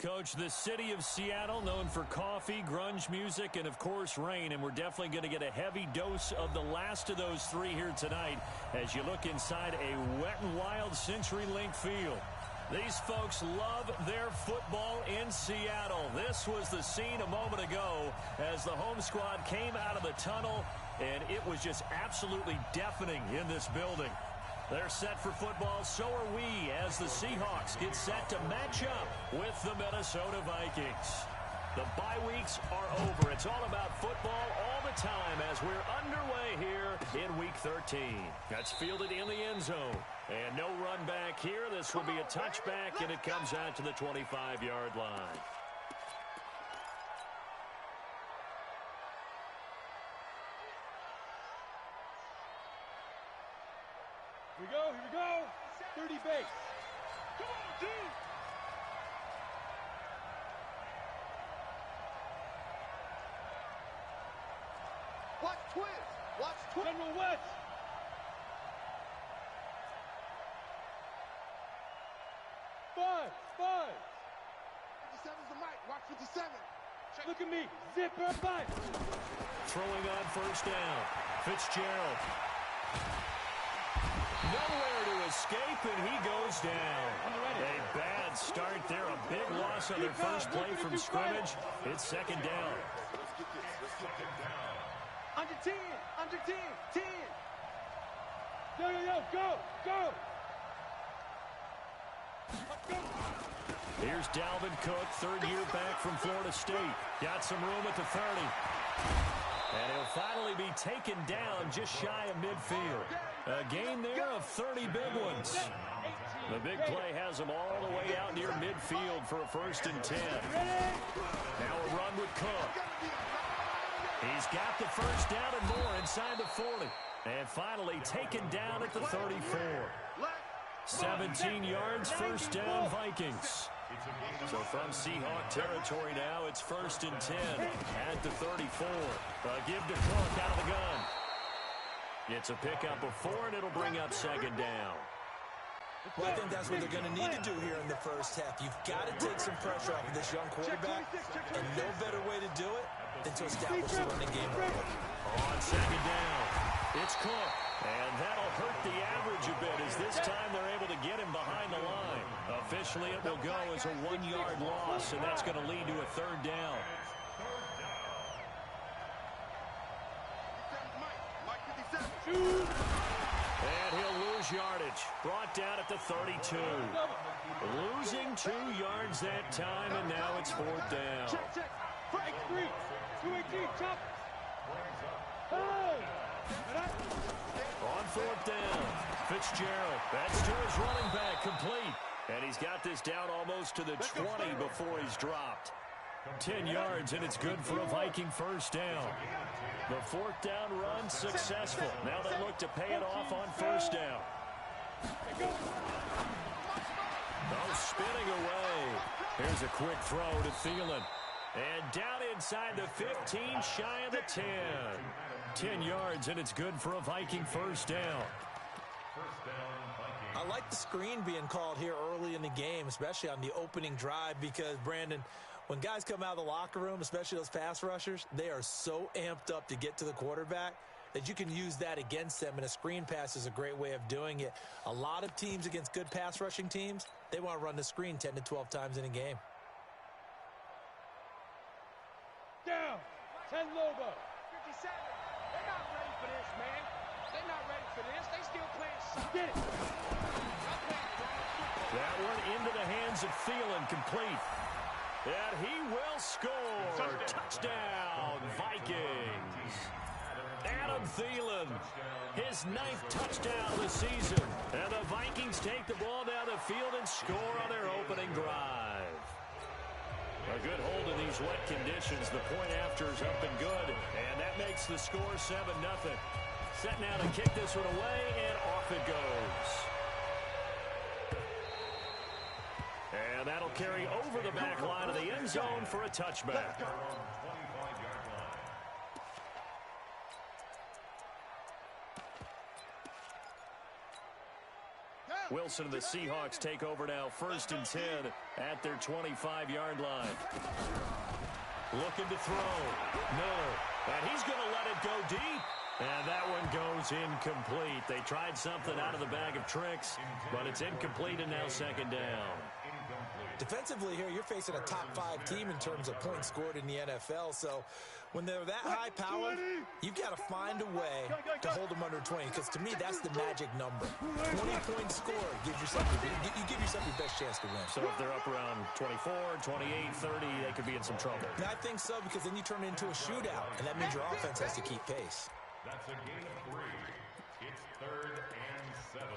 Coach. The city of Seattle, known for coffee, grunge music, and, of course, rain. And we're definitely going to get a heavy dose of the last of those three here tonight as you look inside a wet and wild CenturyLink field. These folks love their football in Seattle. This was the scene a moment ago as the home squad came out of the tunnel, and it was just absolutely deafening in this building. They're set for football, so are we, as the Seahawks get set to match up with the Minnesota Vikings. The bye weeks are over. It's all about football all the time as we're underway here in Week 13. That's fielded in the end zone. And no run back here. This will be a touchback, and it comes out to the 25-yard line. Here we go. 30 base. Come on, team. Watch twins. Watch twins. General West. Five. 57's the mic. Watch 57. Look at me. Zipper 5. Throwing on first down. Fitzgerald. Nowhere to escape, and he goes down. A bad start there. A big loss on their first play from scrimmage. It's second down. Under 10. 10. Yo, go. Here's Dalvin Cook, third year back from Florida State. Got some room at the 30. And he'll finally be taken down just shy of midfield. A gain there of 30 big ones. The big play has him all the way out near midfield for a 1st and 10. Now a run with Cook. He's got the first down and more inside the 40. And finally taken down at the 34. 17 yards, first down, Vikings. So from Seahawk territory now, it's 1st and 10 at the 34. Give to Cook out of the gun. It's a pickup of 4, and it'll bring up second down. Well, I think that's what they're going to need to do here in the first half. You've got to take some pressure off of this young quarterback, and no better way to do it than to establish the running game early. On second down, it's Cook. And that'll hurt the average a bit as this time they're able to get him behind the line. Officially, it will go as a 1-yard loss, and that's going to lead to a third down. And he'll lose yardage. Brought down at the 32. Losing 2 yards that time, and now it's 4th down. Check. Break 3. 218. Chop. On 4th down, Fitzgerald. That's to his running back, complete. And he's got this down almost to the 20 before he's dropped. 10 yards, and it's good for a Viking first down. The 4th down run successful. Now they look to pay it off on first down. Oh, spinning away. Here's a quick throw to Thielen. And down inside the 15, shy of the 10. 10 yards, and it's good for a Viking first down. I like the screen being called here early in the game, especially on the opening drive, because, Brandon, when guys come out of the locker room, especially those pass rushers, they are so amped up to get to the quarterback that you can use that against them, and a screen pass is a great way of doing it. A lot of teams against good pass rushing teams, they want to run the screen 10 to 12 times in a game. Down. 10 Lobo. 57. They're not ready for this, man. They're not ready for this. They still playing soccer. Get it. That one into the hands of Thielen, complete. And he will score. Touchdown, Vikings. Adam Thielen, his 9th touchdown of the season. And the Vikings take the ball down the field and score on their opening drive. A good hold in these wet conditions. The point after is up and good. And that makes the score 7-0. Set now to kick this one away, and off it goes. And that'll carry over the back line of the end zone for a touchback. Wilson and the Seahawks take over now, 1st and 10 at their 25-yard line. Looking to throw. Miller. And he's going to let it go deep. And that one goes incomplete. They tried something out of the bag of tricks, but it's incomplete and now 2nd down. Defensively here, you're facing a top-5 team in terms of points scored in the NFL. So when they're that high-powered, you've got to find a way to hold them under 20. Because to me, that's the magic number. 20 points scored gives yourself you give yourself your best chance to win. So if they're up around 24, 28, 30, they could be in some trouble. And I think so, because then you turn it into a shootout, and that means your offense has to keep pace. That's a gain of 3. It's 3rd and 7.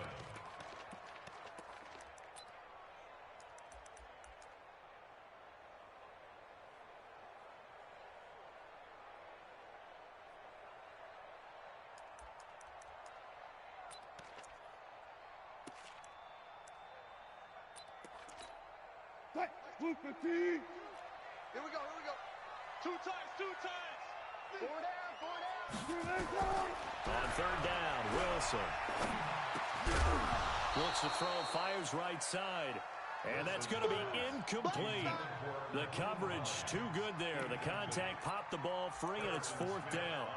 Here we go. 2 times. 4 down. On 3rd down, Wilson. Looks to throw, fires right side. And that's going to be incomplete. The coverage too good there. The contact popped the ball free, and it's 4th down.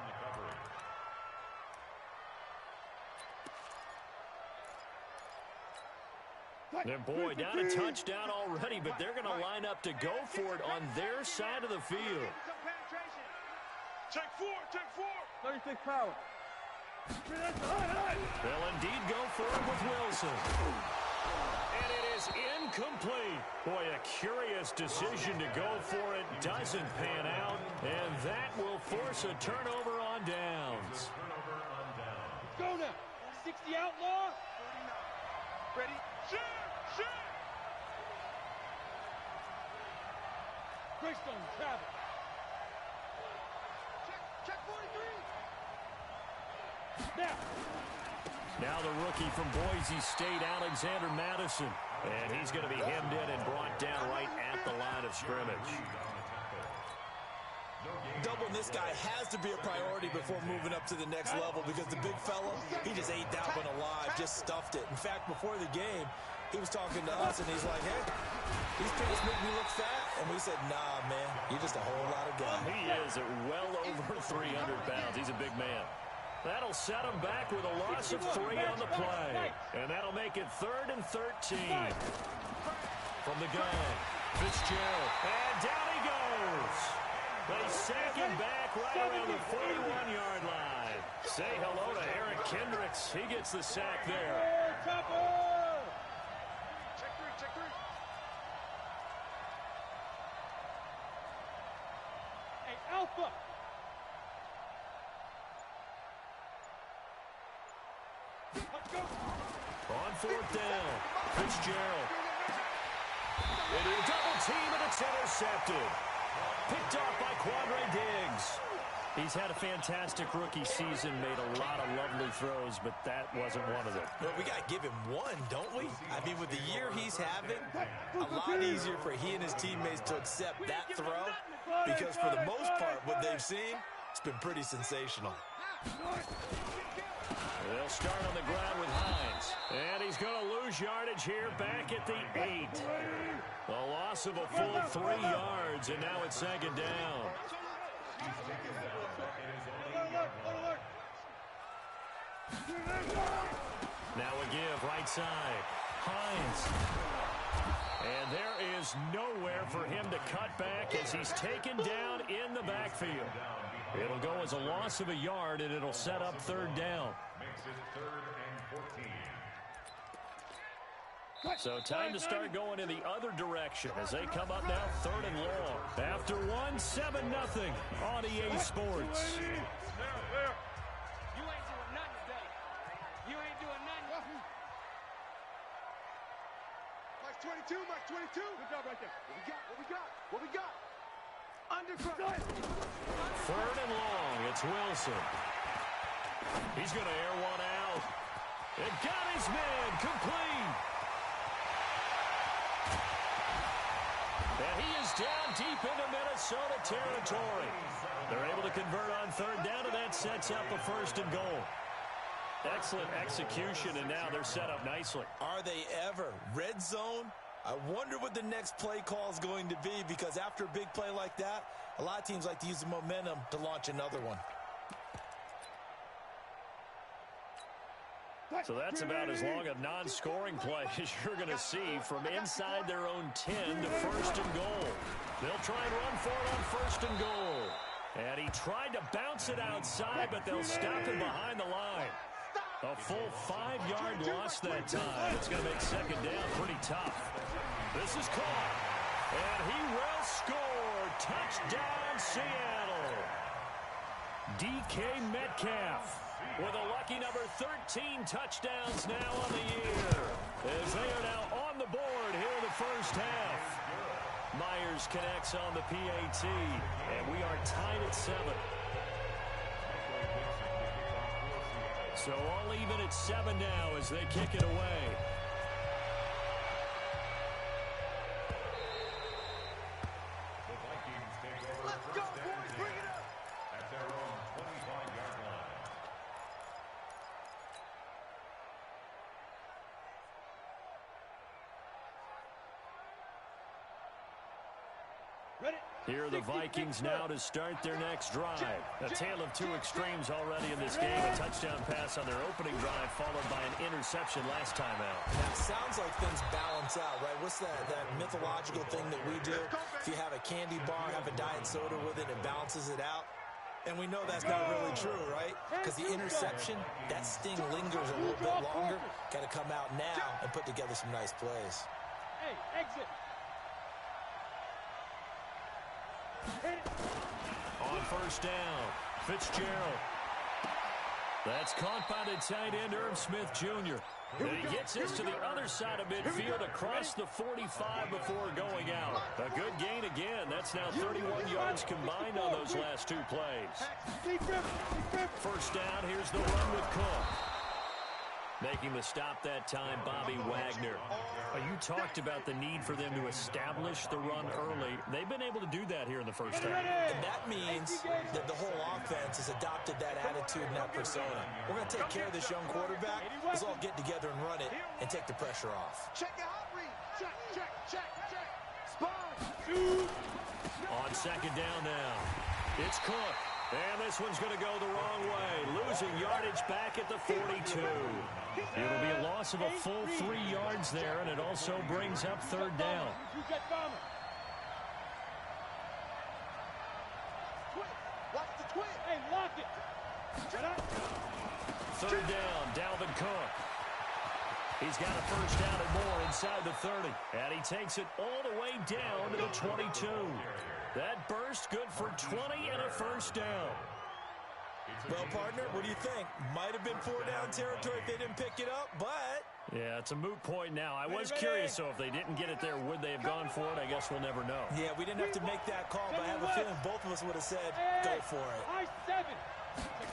And boy, down a touchdown already, but they're going to line up to go for it on their side of the field. Check 4. 36 power. They'll indeed go for it with Wilson. And it is incomplete. Boy, a curious decision to go for it. Doesn't pan out. And that will force a turnover on downs. Go now. 60 outlaw. Ready? Shoot! Greystone, travel. Check 43. Now the rookie from Boise State, Alexander Madison. And he's going to be hemmed in and brought down right at the line of scrimmage. Doubling this guy has to be a priority before moving up to the next level, because the big fella, he just ate that one alive, just stuffed it. In fact, before the game, he was talking to us, and he's like, hey, these pants make me look fat. And we said, nah, man, you're just a whole lot of guy. He is at well over 300 pounds. He's a big man. That'll set him back with a loss of 3 on the play. And that'll make it 3rd and 13. From the gun, Fitzgerald. And down he goes. They sack him back right around the 41-yard line. Say hello to Eric Kendricks. He gets the sack there. Check 3. Hey, Alpha. Let's go. On 4th down, Fitzgerald. They do a double team, and it's intercepted. Picked off by Quandre Diggs. He's had a fantastic rookie season, made a lot of lovely throws, but that wasn't one of them. Well, we got to give him one, don't we? I mean, with the year he's having, a lot easier for he and his teammates to accept that throw, because for the most part, what they've seen, it's been pretty sensational. They'll start on the ground with Hines. And he's going to lose yardage here back at the 8. A loss of a full 3 yards, and now it's 2nd down. Now a give, right side. Hines. And there is nowhere for him to cut back as he's taken down in the backfield. It'll go as a loss of a yard, and it'll set up 3rd down. Makes it 3rd and 14. So time to start going in the other direction as they come up now 3rd and long. After 1, 7-0 on EA Sports. You ain't doing nothing today. You ain't doing nothing. Mike 22. Good job right there. What we got? Undercut. 3rd and long. It's Wilson. He's going to air one out. It got his man complete. And he is down deep into Minnesota territory. They're able to convert on 3rd down, and that sets up a 1st and goal. Excellent execution, and now they're set up nicely. Are they ever? Red zone? I wonder what the next play call is going to be, because after a big play like that, a lot of teams like to use the momentum to launch another one. So that's about as long a non-scoring play as you're going to see from inside their own 10 to first and goal. They'll try and run for it on first and goal. And he tried to bounce it outside, but they'll stop him behind the line. A full 5-yard loss that time. It's going to make second down pretty tough. This is caught. And he will score. Touchdown, Seattle. DK Metcalf with a lucky number 13 touchdowns now on the year, as they are now on the board here in the first half. Myers connects on the PAT, and we are tied at 7. So all even at 7 now as they kick it away. Let's go, boys. Bring it up. At their own 25-yard line. Ready? Here are the Vikings now to start their next drive. A tale of two extremes already in this game. A touchdown pass on their opening drive, followed by an interception last time out. Now, it sounds like things balance out, right? What's that mythological thing that we do? If you have a candy bar, have a diet soda with it, it balances it out. And we know that's not really true, right? Because the interception, that sting lingers a little bit longer. Got to come out now and put together some nice plays. Hey, exit. On first down, Fitzgerald. That's caught by the tight end, Irv Smith Jr. And he gets this to the other side of midfield across the 45 before going out. A good gain again. That's now 31 yards combined on those last two plays. First down, here's the run with Cook. Making the stop that time, Bobby Wagner. You talked about the need for them to establish the run early. They've been able to do that here in the first half. And that means that the whole offense has adopted that attitude and that persona. We're going to take care of this young quarterback. Let's all get together and run it and take the pressure off. Check your hot read. Check, check, check, check. Spot. On second down now, it's Cook. And this one's going to go the wrong way. Losing yardage back at the 42. It'll be a loss of a full 3 yards there, and it also brings up third down. Watch the twin. Hey, lock it. Third down, Dalvin Cook. He's got a first down and more inside the 30. And he takes it all the way down to the 22. That burst good for 20 and a first down. Well, partner, what do you think? Might have been 4-down territory if they didn't pick it up, but... Yeah, it's a moot point now. I was curious, so if they didn't get it there, would they have gone for it? I guess we'll never know. Yeah, we didn't have to make that call, but I have a feeling both of us would have said, go for it.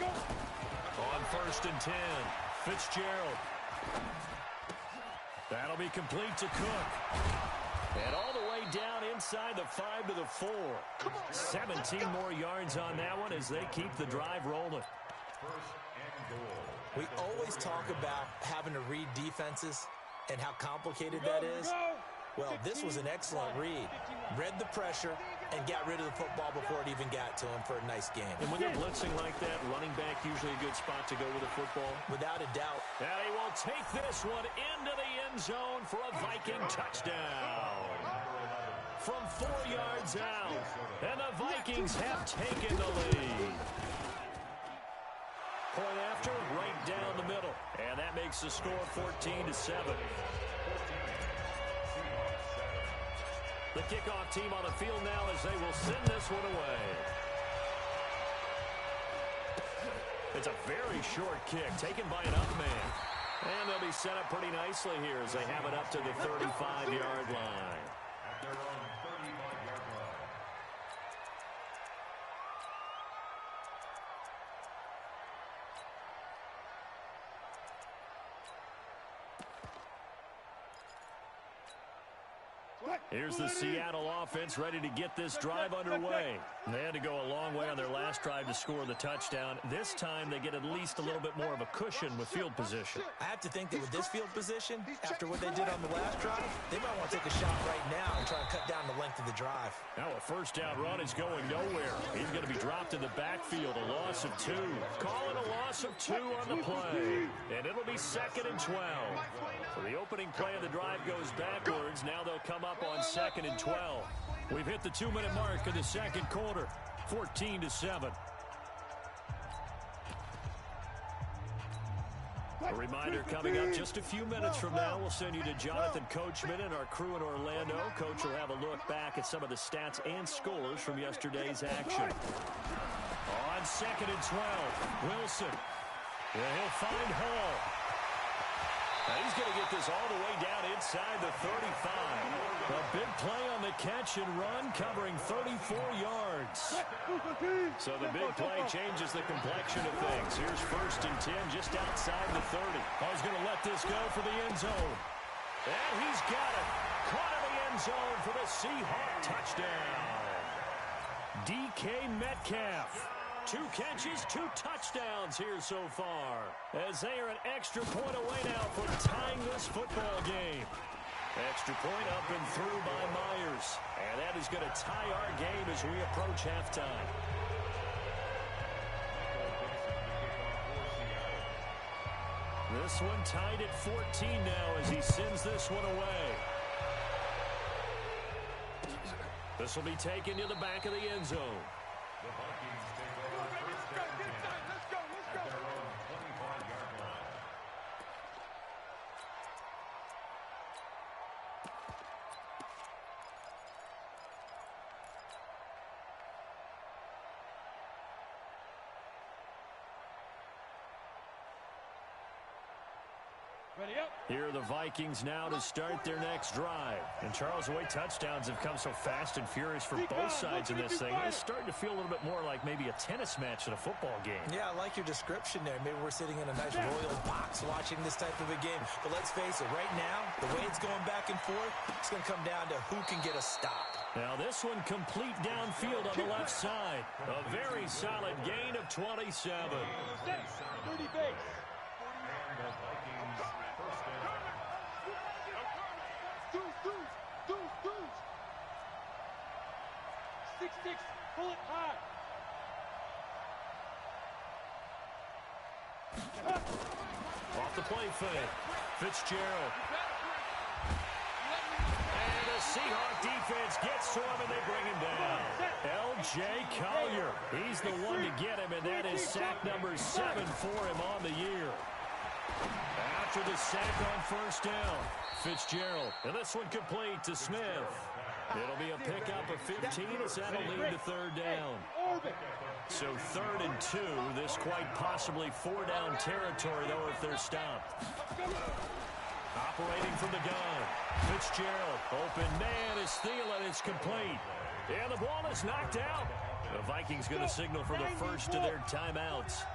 On first and 10, Fitzgerald. That'll be complete to Cook. And all the way down inside the 5 to the 4. 17 more yards on that one as they keep the drive rolling. First and goal. We always talk about having to read defenses and how complicated that is. Well, this was an excellent read. Read the pressure and got rid of the football before it even got to him for a nice game. And when you're blitzing like that, running back usually a good spot to go with a football. Without a doubt. And he will take this one into the end zone for a Viking touchdown. From 4 yards out. And the Vikings have taken the lead. Point after, right down the middle. And that makes the score 14-7. The kickoff team on the field now as they will send this one away. It's a very short kick taken by an up man. And they'll be set up pretty nicely here as they have it up to the 35-yard line. At their own 35-yard line. Here's the Seattle offense ready to get this drive underway. They had to go a long way on their last drive to score the touchdown. This time they get at least a little bit more of a cushion with field position. I have to think that with this field position, after what they did on the last drive, they might want to take a shot right now and try to cut down the length of the drive. Now a first down run is going nowhere. He's going to be dropped in the backfield, a loss of 2. Call it a loss of 2 on the play. And it'll be 2nd and 12. So the opening play of the drive goes backwards. Now they'll come up on 2nd and 12. We've hit the 2-minute mark in the second quarter, 14-7. A reminder coming up just a few minutes from now, we'll send you to Jonathan Coachman and our crew in Orlando. Coach will have a look back at some of the stats and scores from yesterday's action. On 2nd and 12, Wilson. He'll find Hall. Now he's going to get this all the way down inside the 35. A big play on the catch and run, covering 34 yards. So the big play changes the complexion of things. Here's 1st and 10 just outside the 30. He's going to let this go for the end zone. And he's got it. Caught in the end zone for the Seahawk touchdown. DK Metcalf. 2 catches, 2 touchdowns here so far, as they are an extra point away now from tying this football game. Extra point up and through by Myers. And that is going to tie our game as we approach halftime. This one tied at 14 now as he sends this one away. This will be taken to the back of the end zone. The Vikings take over first down at their own 25-yard line. Ready up. Here are the Vikings now to start their next drive. And Charles, the way touchdowns have come so fast and furious for both sides in this thing, it's starting to feel a little bit more like maybe a tennis match in a football game. Yeah, I like your description there. Maybe we're sitting in a nice royal box watching this type of a game. But let's face it, right now, the way it's going back and forth, it's going to come down to who can get a stop. Now this one complete downfield on the left side. A very solid gain of 27. 30 base. Deuce. 6-6, pull it high. Off the play fake. Fitzgerald. And the Seahawk defense gets to him and they bring him down. L.J. Collier. He's the one to get him, and that is sack number 7 for him on the year. After the sack on first down, Fitzgerald. And this one complete to Smith. It'll be a pickup of 15 as that'll lead to 3rd down. So 3rd and 2. This quite possibly 4-down territory, though, if they're stopped. Operating from the gun. Fitzgerald. Open man is Thielen. It's complete. And the ball is knocked out. The Vikings going to signal for the first of their timeouts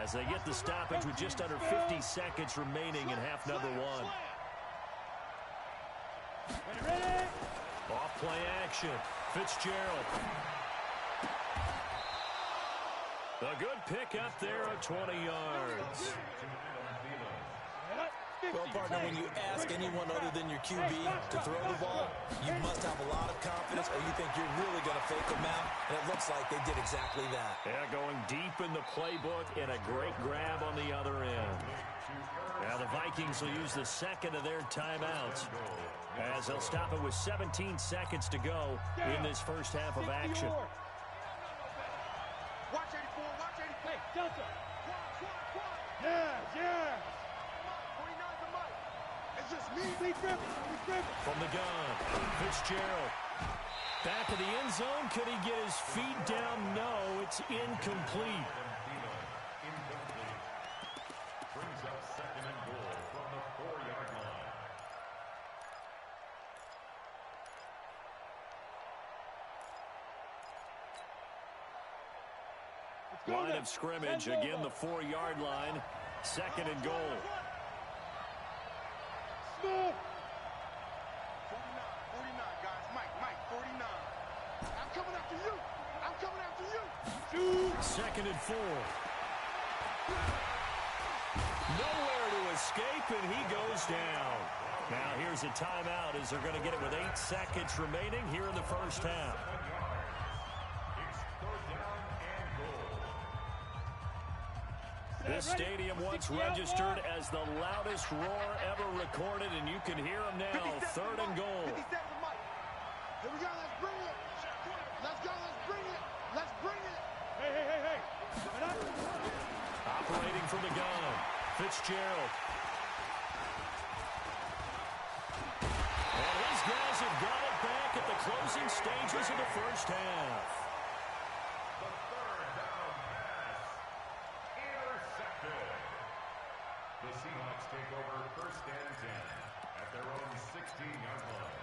as they get the stoppage with just under 50 seconds remaining in half number 1. Off play action. Fitzgerald. A good pick up there of 20 yards. Well, partner, when you ask anyone other than your QB to throw the ball, you must have a lot of confidence or you think you're really going to fake them out, and it looks like they did exactly that. Yeah, going deep in the playbook and a great grab on the other end. Now the Vikings will use the second of their timeouts as they'll stop it with 17 seconds to go in this first half of action. Watch 84, watch 84. Hey, Delta. Watch. Yeah. 49's the mic. It's just me. We grip. From the gun, Fitzgerald. Back of the end zone. Could he get his feet down? No, it's incomplete. Brings up 2nd and goal from the 4-yard line. Line of scrimmage, again the 4-yard line. 2nd and goal. Smith. 49. 2nd and 4. Nowhere to escape, and he goes down. Now here's a timeout as they're going to get it with 8 seconds remaining here in the first half. This stadium once registered as the loudest roar ever recorded, and you can hear them now. 3rd and goal. Here we go, let's bring it. Let's go, let's bring it. Let's bring it. Hey. Operating from the gun, Fitzgerald. And these guys have got it back at the closing stages of the first half. The 3rd down pass. Intercepted. The Seahawks take over 1st and 10 at their own 16-yard line.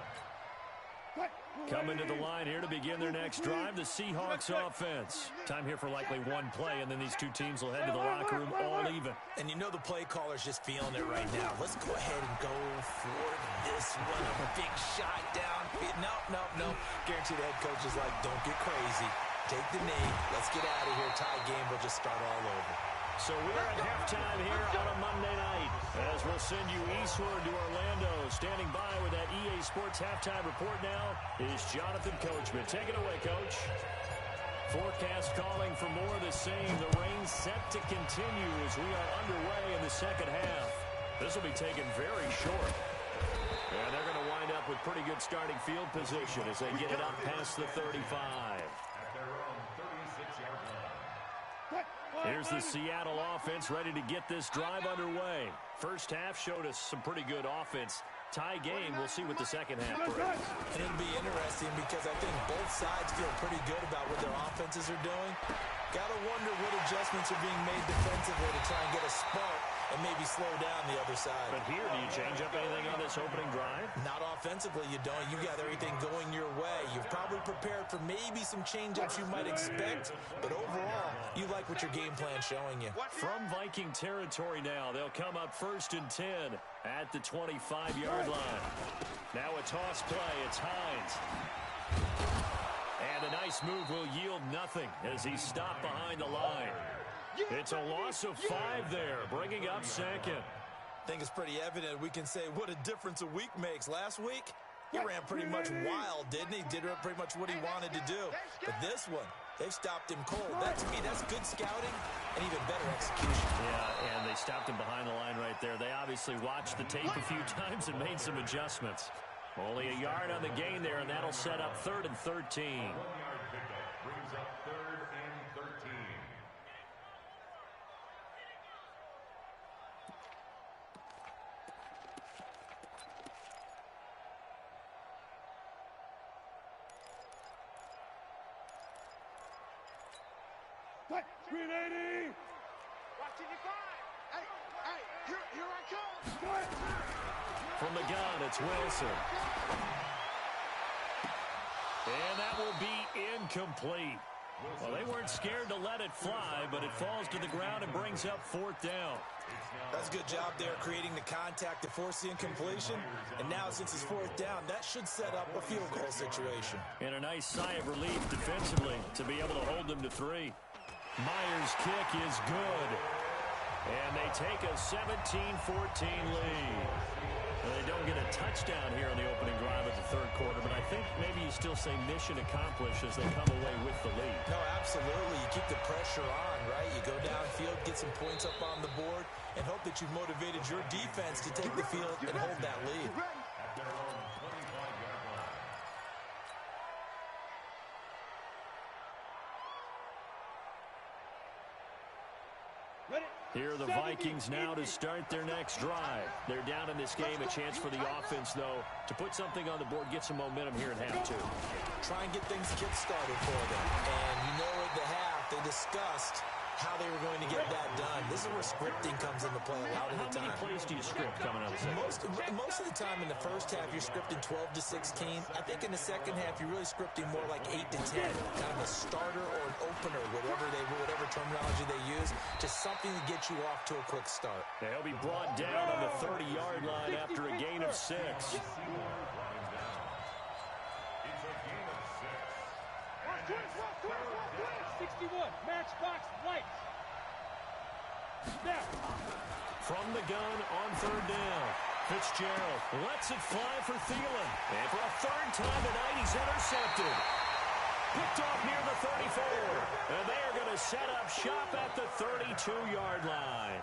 Coming to the line here to begin their next drive, the Seahawks offense. Time here for likely one play, and then these two teams will head to the locker room all even. And you know the play caller's just feeling it right now. Let's go ahead and go for this one. A big shot down. No. Guarantee the head coach is like, don't get crazy. Take the knee. Let's get out of here. Tie game will just start all over. So we're at halftime here on a Monday night as we'll send you eastward to Orlando. Standing by with that EA Sports halftime report now is Jonathan Coachman. Take it away, Coach. Forecast calling for more of the same. The rain set to continue as we are underway in the second half. This will be taken very short. And they're going to wind up with pretty good starting field position as they get it up past the 35. At their own 36-yard line. Here's the Seattle offense ready to get this drive underway. First half showed us some pretty good offense. Tie game, we'll see what the second half brings. And it'll be interesting because I think both sides feel pretty good about what their offenses are doing. Gotta wonder what adjustments are being made defensively to try and get a spark and maybe slow down the other side. But here, do you change up anything on this opening drive? Not offensively, you don't. You got everything going your way. You've probably prepared for maybe some change-ups you might expect, but overall, you like what your game plan's showing you. From Viking territory now, they'll come up 1st and 10 at the 25-yard line. Now a toss play. It's Hines. And a nice move will yield nothing as he's stopped behind the line. It's a loss of 5 there, bringing up 2nd. I think it's pretty evident we can say what a difference a week makes. Last week, he ran pretty much wild, didn't he? Did pretty much what he wanted to do. But this one, they've stopped him cold. That, to me, that's good scouting and even better execution. Yeah, and they stopped him behind the line right there. They obviously watched the tape a few times and made some adjustments. Only a yard on the gain there, and that'll set up 3rd and 13. 1-yard pickup brings up 3rd and 13. Green 80! Watching your five. Hey, here I come. From the gun, it's Wilson. And that will be incomplete. Well, they weren't scared to let it fly, but it falls to the ground and brings up 4th down. That's a good job there creating the contact to force the incompletion. And now since it's 4th down, that should set up a field goal situation. And a nice sigh of relief defensively to be able to hold them to 3. Myers' kick is good. And they take a 17-14 lead. Well, they don't get a touchdown here on the opening drive of the 3rd quarter, but I think maybe you still say mission accomplished as they come away with the lead. No, absolutely. You keep the pressure on, right? You go downfield, get some points up on the board, and hope that you've motivated your defense to take the field and hold that lead. At their own 25-yard line. Here are the Vikings now to start their next drive. They're down in this game. A chance for the offense, though, to put something on the board, get some momentum here in half 2. Try and get things kick-started for them. And you know at the half, they discussed how they were going to get that done. This is where scripting comes into play a lot of the time. How many plays do you script coming out of the second? Most of the time in the first half, you're scripting 12 to 16. I think in the second half, you're really scripting more like 8 to 10. Kind of a starter or an opener, whatever terminology they use, just something to get you off to a quick start. They'll be brought down on the 30-yard line after a gain of 6. It's a gain of 6. 51, matchbox lights. Snap. From the gun on third down. Fitzgerald lets it fly for Thielen. And for a third time tonight, he's intercepted. Picked off near the 34. And they are going to set up shop at the 32-yard line.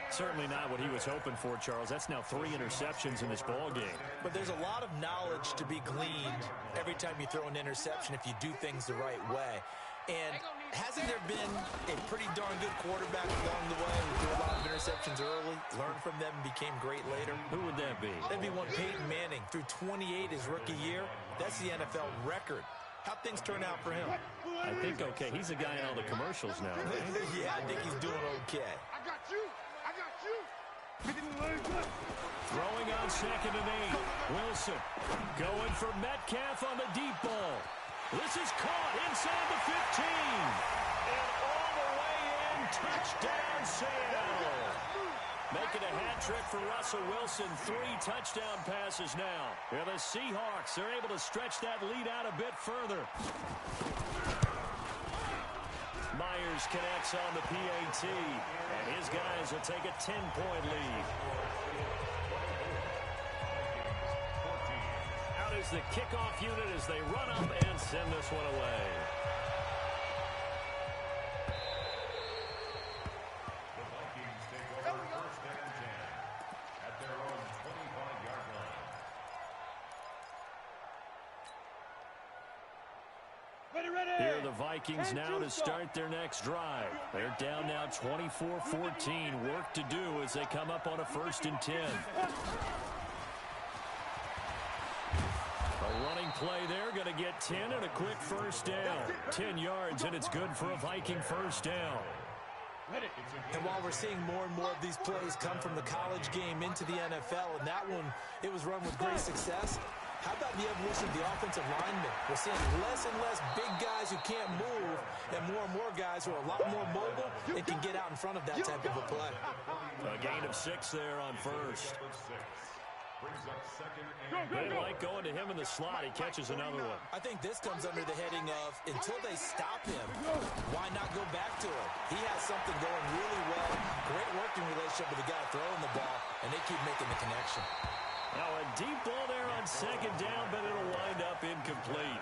Certainly not what he was hoping for, Charles. That's now 3 interceptions in this ball game. But there's a lot of knowledge to be gleaned every time you throw an interception if you do things the right way. And hasn't there been a pretty darn good quarterback along the way who threw a lot of interceptions early, learned from them, and became great later? Who would that be? That'd be one Peyton Manning. Threw 28 his rookie year. That's the NFL record. How'd things turn out for him? I think okay. He's a guy in all the commercials now, right? Yeah, I think he's doing okay. I got you. I got you. Throwing on 2nd and 8. Wilson going for Metcalf on the deep ball. This is caught inside the 15. And all the way in, touchdown Seattle. Making a hat trick for Russell Wilson. 3 touchdown passes now. And the Seahawks are able to stretch that lead out a bit further. Myers connects on the PAT. And his guys will take a 10-point lead. Out is the kickoff unit as they run up and send this one away. The Vikings take over 1st and 10 at their own 25-yard line. Ready. Here are the Vikings now to start their next drive. They're down now 24-14. Work to do as they come up on a 1st and 10. A running play there, going to get 10 and a quick first down. 10 yards, and it's good for a Viking first down. And while we're seeing more and more of these plays come from the college game into the NFL, and that one, it was run with great success, how about the evolution of the offensive linemen? We're seeing less and less big guys who can't move and more guys who are a lot more mobile and can get out in front of that type of a play. A gain of 6 there on first. Brings up 2nd and They like going to him in the slot. He catches another one. I think this comes under the heading of, until they stop him, why not go back to him? He has something going really well, great working relationship with the guy throwing the ball, and they keep making the connection. Now a deep ball there on 2nd down, but it'll wind up incomplete.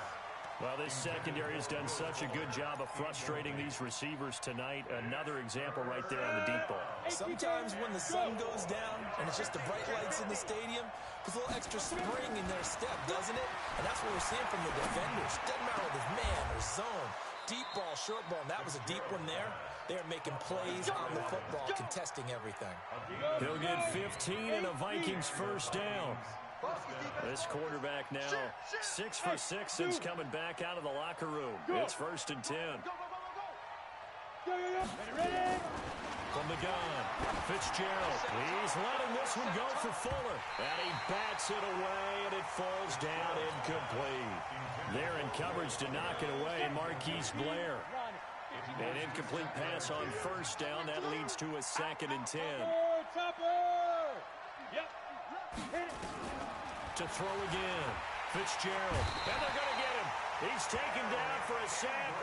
Well, this secondary has done such a good job of frustrating these receivers tonight. Another example right there on the deep ball. Sometimes when the sun goes down and it's just the bright lights in the stadium, there's a little extra spring in their step, doesn't it? And that's what we're seeing from the defenders. Doesn't matter whether it's man or zone. Deep ball, short ball, and that was a deep one there. They're making plays on the football, contesting everything. He'll get 15 and a Vikings first down. This quarterback now 6 for 6 since coming back out of the locker room. It's 1st and 10. Ready. From the gun, Fitzgerald. He's letting this one go for Fuller. And he bats it away, and it falls down incomplete. They're in coverage to knock it away, Marquise Blair. An incomplete pass on first down. That leads to a 2nd and 10. Topper! Yep. Hit it. To throw again. Fitzgerald. And they're going to get him. He's taken down for a sack.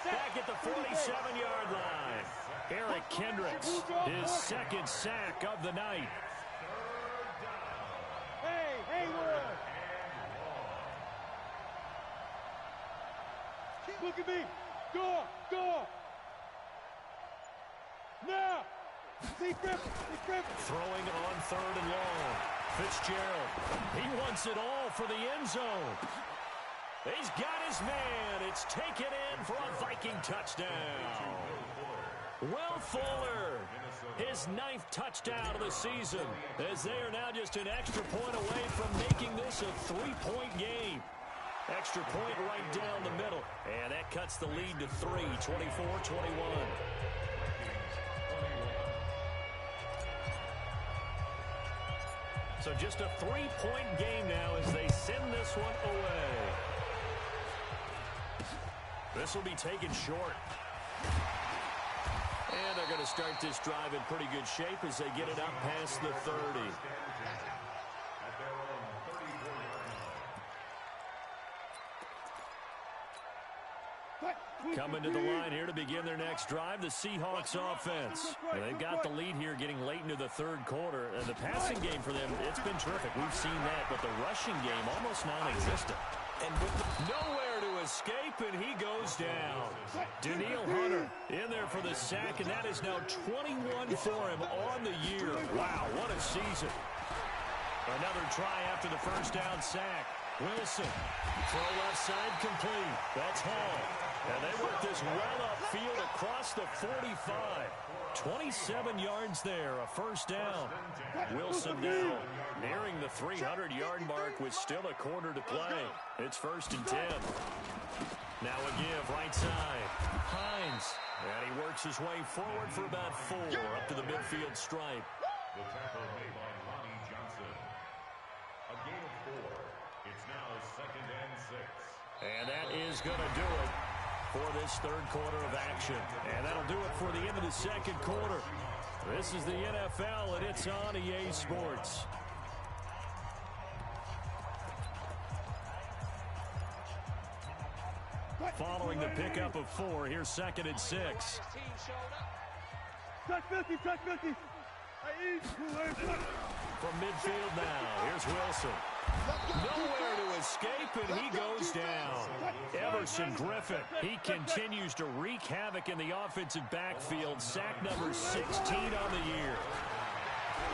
Back at the 47-yard line. Eric Kendricks, his 2nd sack of the night. Hey, Lord. Look at me. Go. Now. See Griff. Throwing on 3rd and long. Fitzgerald. He wants it all for the end zone. He's got his man. It's taken in for a Viking touchdown. Will Fuller, his 9th touchdown of the season, as they are now just an extra point away from making this a 3-point game. Extra point right down the middle, and that cuts the lead to 3, 24-21. So just a 3-point game now as they send this one away. This will be taken short. And they're going to start this drive in pretty good shape as they get it up past the 30. Coming to the line here to begin their next drive, the Seahawks offense. They've got the lead here getting late into the third quarter. The passing game for them, it's been terrific. We've seen that, but the rushing game almost non-existent. And with nowhere to escape, and he goes down. Danielle Hunter in there for the sack, and that is now 21 for him on the year. Wow, what a season. Another try after the first down sack. Wilson, throw left side complete. That's Hall. And they work this well upfield across the 45. 27 yards there, a first down. Wilson now nearing the 300-yard mark with still a quarter to play. It's 1st and 10. Now a give right side. Hines. And he works his way forward for about 4 up to the midfield stripe. The tackle made by Lonnie Johnson. A gain of 4. It's now 2nd and 6. And that is going to do it for this third quarter of action. And that'll do it for the end of the second quarter. This is the NFL, and it's on EA Sports. Following the pickup of 4, here's 2nd and 6. Touch 50, touch 50. From midfield now, here's Wilson. Nowhere to escape, and he goes down. Emerson Griffin, he continues to wreak havoc in the offensive backfield. Sack number 16 on the year.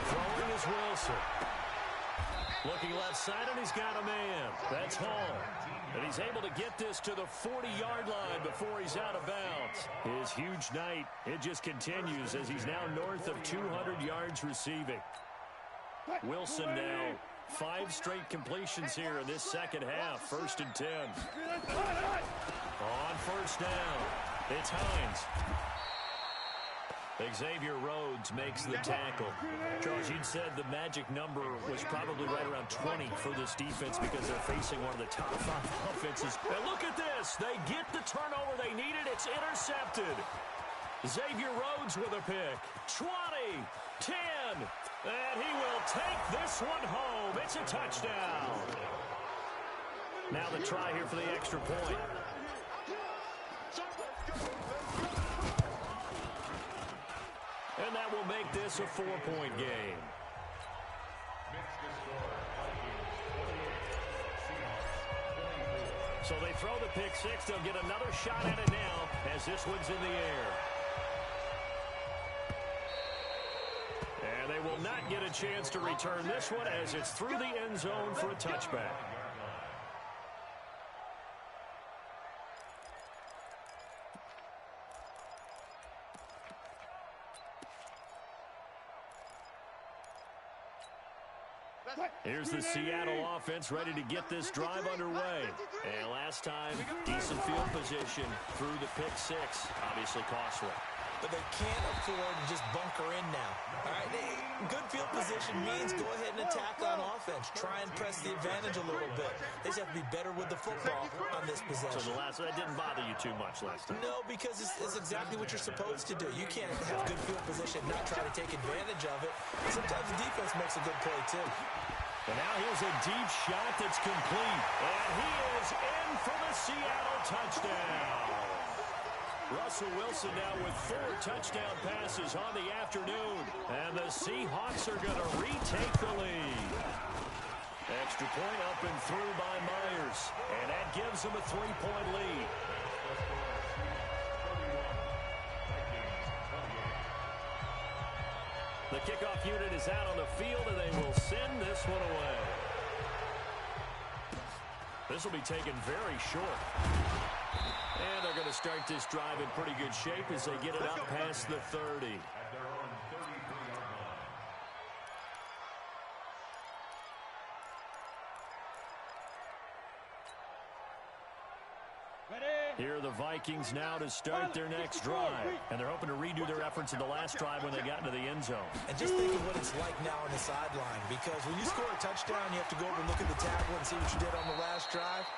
Throwing is Wilson. Looking left side, and he's got a man. That's Hall. And he's able to get this to the 40-yard line before he's out of bounds. His huge night, it just continues as he's now north of 200 yards receiving. Wilson now 5 straight completions here in this second half. 1st and 10. On first down, it's Hines. Xavier Rhodes makes the tackle. Charles, you'd said the magic number was probably right around 20 for this defense because they're facing one of the top 5 offenses. And look at this. They get the turnover they needed. It's intercepted. Xavier Rhodes with a pick. 20, 10, and he will take this one home. It's a touchdown. Now the try here for the extra point. And that will make this a 4-point game. So they throw the pick 6. They'll get another shot at it now as this one's in the air. And they will not get a chance to return this one as it's through the end zone for a touchback. Here's the Seattle offense ready to get this drive underway. And last time, decent field position through the pick 6. Obviously costly. But they can't afford to just bunker in now. All right, good field position means go ahead and attack on offense. Try and press the advantage a little bit. They just have to be better with the football on this possession. So that didn't bother you too much last time? No, because it's exactly what you're supposed to do. You can't have good field position and not try to take advantage of it. Sometimes the defense makes a good play, too. And now here's a deep shot that's complete. And he is in for the Seattle touchdown. Russell Wilson now with 4 touchdown passes on the afternoon. And the Seahawks are going to retake the lead. Extra point up and through by Myers. And that gives them a 3-point lead. The kickoff unit is out on the field, and they will send this one away. This will be taken very short. And they're going to start this drive in pretty good shape as they get it out past the 30. At their own 33-yard line. Here are the Vikings now to start their next drive. And they're hoping to redo their efforts in the last drive when they got into the end zone. And just think of what it's like now on the sideline, because when you score a touchdown, you have to go over and look at the tablet and see what you did on the last drive.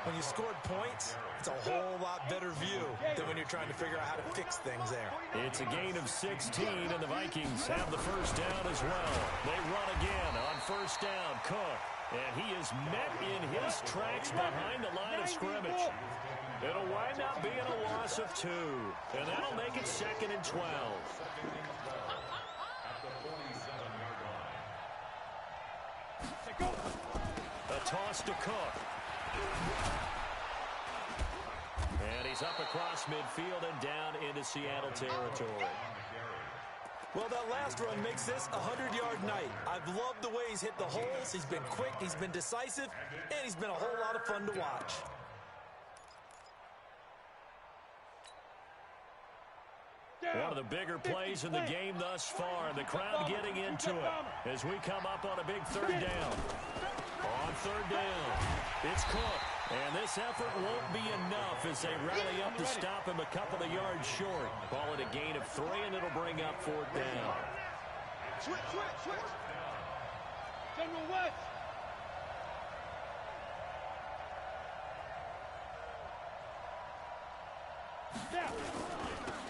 When you scored points, it's a whole lot better view than when you're trying to figure out how to fix things there. It's a gain of 16, and the Vikings have the first down as well. They run again on first down. Cook, and he is met in his tracks behind the line of scrimmage. It'll wind up being a loss of 2. And that'll make it 2nd and 12. At the 47-yard line. A toss to Cook. And he's up across midfield and down into Seattle territory. Well, that last run makes this a 100-yard night. I've loved the way he's hit the holes. He's been quick, he's been decisive, and he's been a whole lot of fun to watch. One of the bigger plays in the game thus far, and the crowd getting into it as we come up on a big 3rd down. On 3rd down, it's Cook. And this effort won't be enough as they rally up to stop him a couple of yards short. Call it a gain of 3, and it'll bring up 4th down. Switch. General West.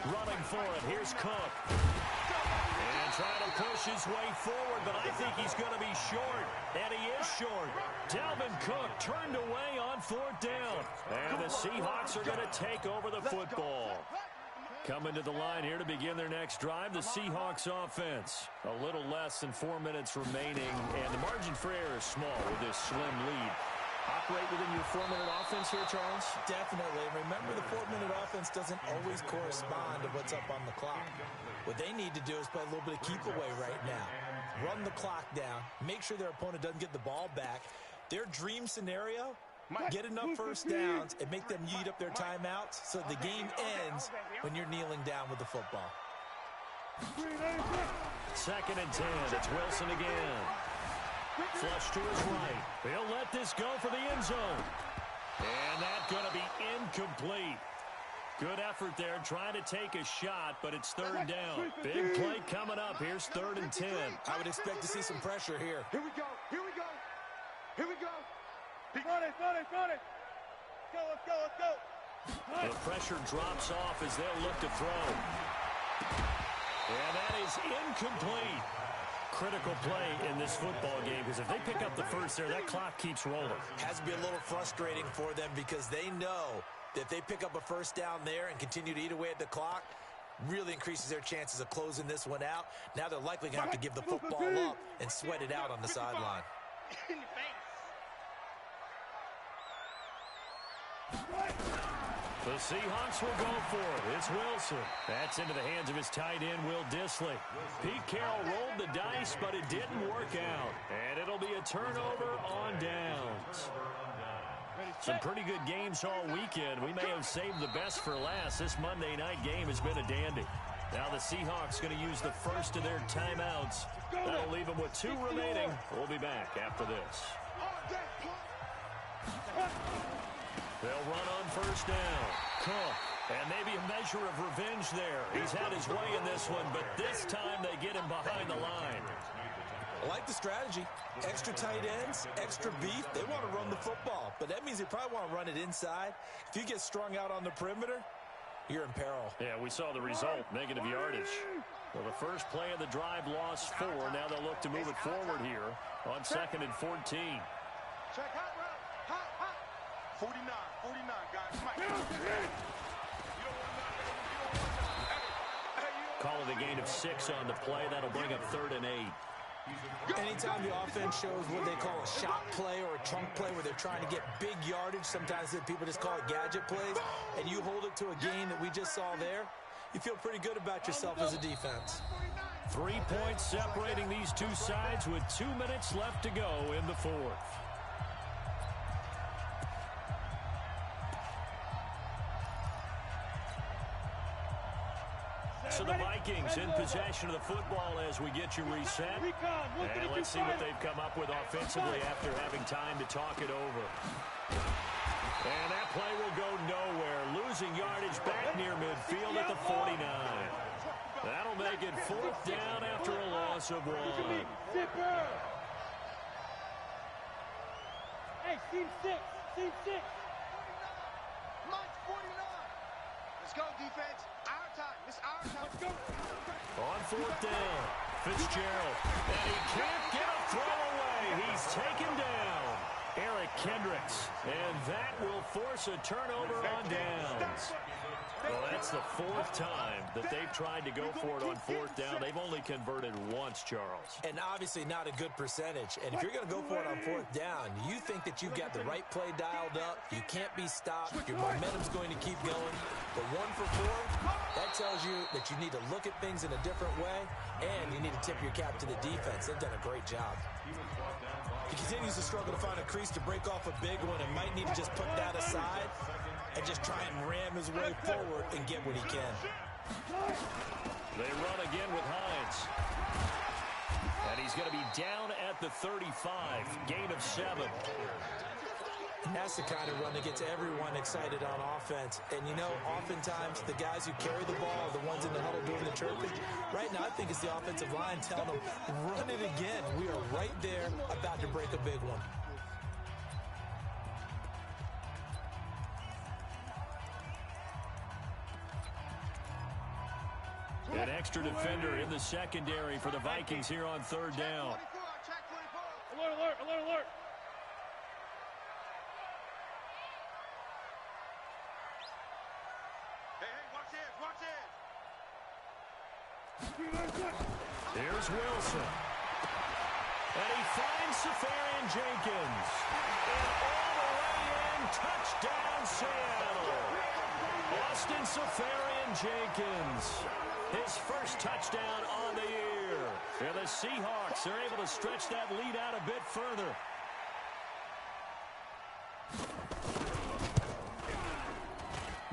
Running for it, here's Cook. And trying to push his way forward, but I think he's going to be short. And he is short. Dalvin Cook turned away on 4th down. And the Seahawks are going to take over the football. Coming to the line here to begin their next drive, the Seahawks offense. A little less than 4 minutes remaining, and the margin for error is small with this slim lead. Operate within your 4-minute offense here, Charles? Definitely. Remember, the 4-minute offense doesn't always correspond to what's up on the clock. What they need to do is play a little bit of keep away right now. Run the clock down. Make sure their opponent doesn't get the ball back. Their dream scenario, get enough first downs and make them eat up their timeouts so the game ends when you're kneeling down with the football. 2nd and 10. It's Wilson again. Flush to his right. He'll let this go for the end zone. And that's going to be incomplete. Good effort there, trying to take a shot, but it's 3rd down. Big play coming up. Here's 3rd and 10. I would expect to see some pressure here. Here we go. Let's go. The pressure drops off as they'll look to throw. And that is incomplete. Critical play in this football game, because if they pick up the first there, that clock keeps rolling. Has to be a little frustrating for them because they know that if they pick up a first down there and continue to eat away at the clock, really increases their chances of closing this one out. Now they're likely going to have to give the football up and sweat it out on the sideline. In your face. The Seahawks will go for it. It's Wilson. That's into the hands of his tight end, Will Dissly. Pete Carroll rolled the dice, but it didn't work out. And it'll be a turnover on downs. Some pretty good games all weekend. We may have saved the best for last. This Monday night game has been a dandy. Now the Seahawks going to use the first of their timeouts. That'll leave them with 2 remaining. We'll be back after this. They'll run on first down. Cook. And maybe a measure of revenge there. He's had his way in this one, but this time they get him behind the line. I like the strategy. Extra tight ends, extra beef. They want to run the football, but that means they probably want to run it inside. If you get strung out on the perimeter, you're in peril. Yeah, we saw the result, negative yardage. Well, the first play of the drive lost 4. Now they'll look to move it forward here on 2nd and 14. Check hot route. Hot. 49, guys. Call it a gain of 6 on the play. That'll bring up 3rd and 8. Anytime the offense shows what they call a shot play or a chunk play where they're trying to get big yardage, sometimes people just call it gadget plays, and you hold it to a gain that we just saw there, you feel pretty good about yourself as a defense. 3 points separating these two sides with 2 minutes left to go in the 4th. So the Vikings in possession of the football as we get you reset. And let's see what they've come up with offensively after having time to talk it over. And that play will go nowhere. Losing yardage back near midfield at the 49. That'll make it 4th down after a loss of 1. Hey, team 6. Mike's 49. Let's go, defense. Our time. It's our time. Let's go. On 4th down, Fitzgerald. And he can't get a throw away. He's taken down. Eric Kendricks. And that will force a turnover on downs. Well, that's the fourth time that they've tried to go for it on fourth down. They've only converted once, Charles. And obviously not a good percentage. And if you're going to go for it on fourth down, you think that you've got the right play dialed up. You can't be stopped. Your momentum's going to keep going. But 1 for 4, that tells you that you need to look at things in a different way, and you need to tip your cap to the defense. They've done a great job. He continues to struggle to find a crease to break off a big one and might need to just put that aside and just try and ram his way forward and get what he can. They run again with Hines. And he's going to be down at the 35. Gain of 7. And that's the kind of run that gets everyone excited on offense. And, you know, oftentimes the guys who carry the ball are the ones in the huddle doing the chirping. Right now, I think it's the offensive line telling them, run it again. We are right there about to break a big one. An extra defender in the secondary for the Vikings here on third down. Alert, alert, alert, alert. Here's Wilson. And he finds Safarian Jenkins. And all the way in, touchdown Seattle. Austin Safarian Jenkins. His first touchdown on the year. And the Seahawks are able to stretch that lead out a bit further.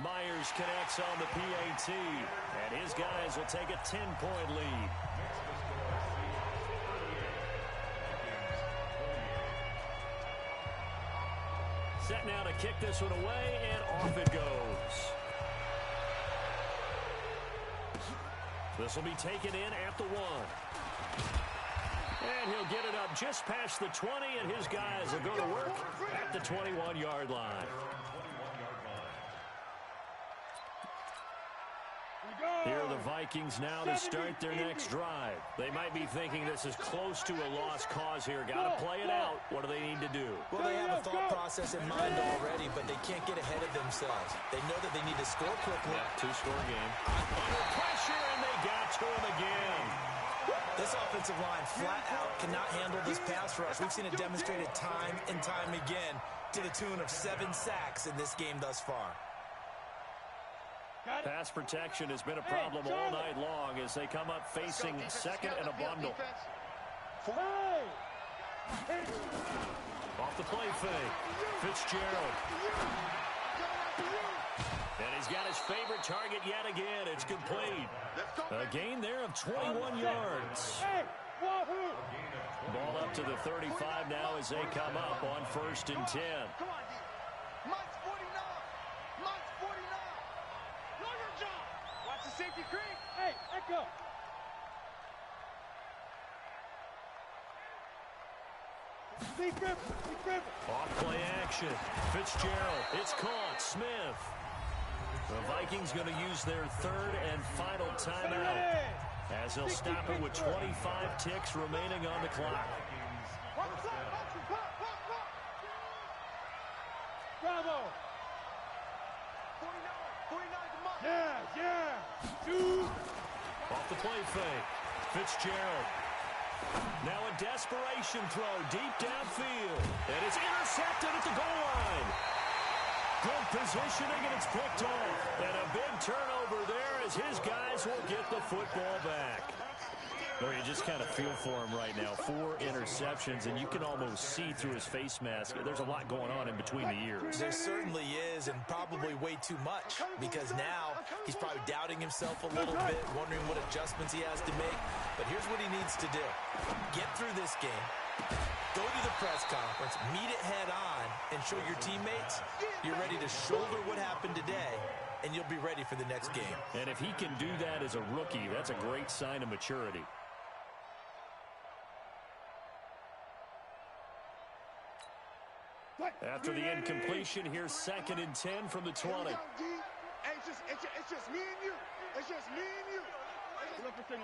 Myers connects on the PAT, and his guys will take a 10-point lead. Set now to kick this one away, and off it goes. This will be taken in at the 1. And he'll get it up just past the 20, and his guys will go to work at the 21-yard line. Here are the Vikings now to start their next drive. They might be thinking this is close to a lost cause here. Got to play it out. What do they need to do? Well, they have a thought process in mind already, but they can't get ahead of themselves. They know that they need to score quickly. Yeah, 2-score game. Under pressure, and they got to him again. This offensive line flat out cannot handle this pass rush. We've seen it demonstrated time and time again to the tune of 7 sacks in this game thus far. Pass protection has been a problem all night long as they come up facing second and a bundle. Off the play fake. Fitzgerald. And he's got his favorite target yet again. It's complete. A gain there of 21 yards. Ball up to the 35 now as they come up on 1st and 10. Safety creek. Hey, echo. Be careful. Off play action. Fitzgerald. It's caught. Smith. The Vikings going to use their 3rd and final timeout as they'll stop it with 25 ticks remaining on the clock. Bravo. 49, yeah. Shoot. Off the play fake. Fitzgerald. Now a desperation throw deep downfield. And it's intercepted at the goal line. Good positioning, and it's picked off. And a big turnover there as his guys will get the football back. Oh, you just kind of feel for him right now. 4 interceptions, and you can almost see through his face mask. There's a lot going on in between the ears. There certainly is, and probably way too much, because now he's probably doubting himself a little bit, wondering what adjustments he has to make. But here's what he needs to do. Get through this game, go to the press conference, meet it head on, and show your teammates you're ready to shoulder what happened today, and you'll be ready for the next game. And if he can do that as a rookie, that's a great sign of maturity. After the incompletion, here's 2nd and 10 from the 20. Hey, it's just me and you. It's just me and you. 53.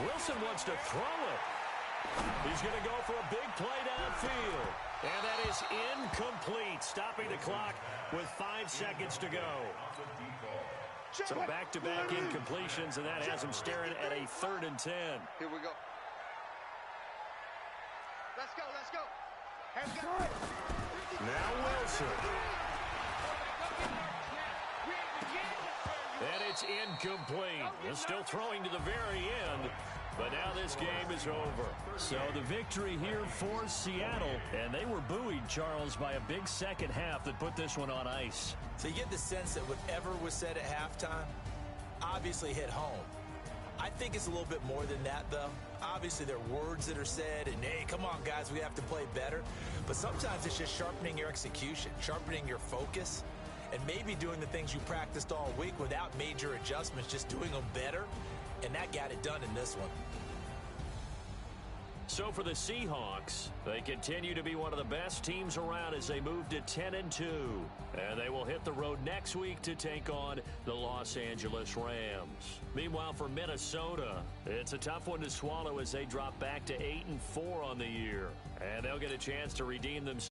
Wilson wants to throw it. He's going to go for a big play downfield. And that is incomplete, stopping the clock with 5 seconds to go. So back-to-back incompletions, and that has him staring at a 3rd and 10. Here we go. Let's go, let's go. Now Wilson. And it's incomplete. They're still throwing to the very end. But now this game is over. So the victory here for Seattle. And they were buoyed, Charles, by a big second half that put this one on ice. So you get the sense that whatever was said at halftime obviously hit home. I think it's a little bit more than that, though. Obviously, there are words that are said, and, hey, come on, guys, we have to play better. But sometimes it's just sharpening your execution, sharpening your focus, and maybe doing the things you practiced all week without major adjustments, just doing them better. And that got it done in this one. So for the Seahawks, they continue to be one of the best teams around as they move to 10-2. And they will hit the road next week to take on the Los Angeles Rams. Meanwhile, for Minnesota, it's a tough one to swallow as they drop back to 8-4 on the year. And they'll get a chance to redeem themselves.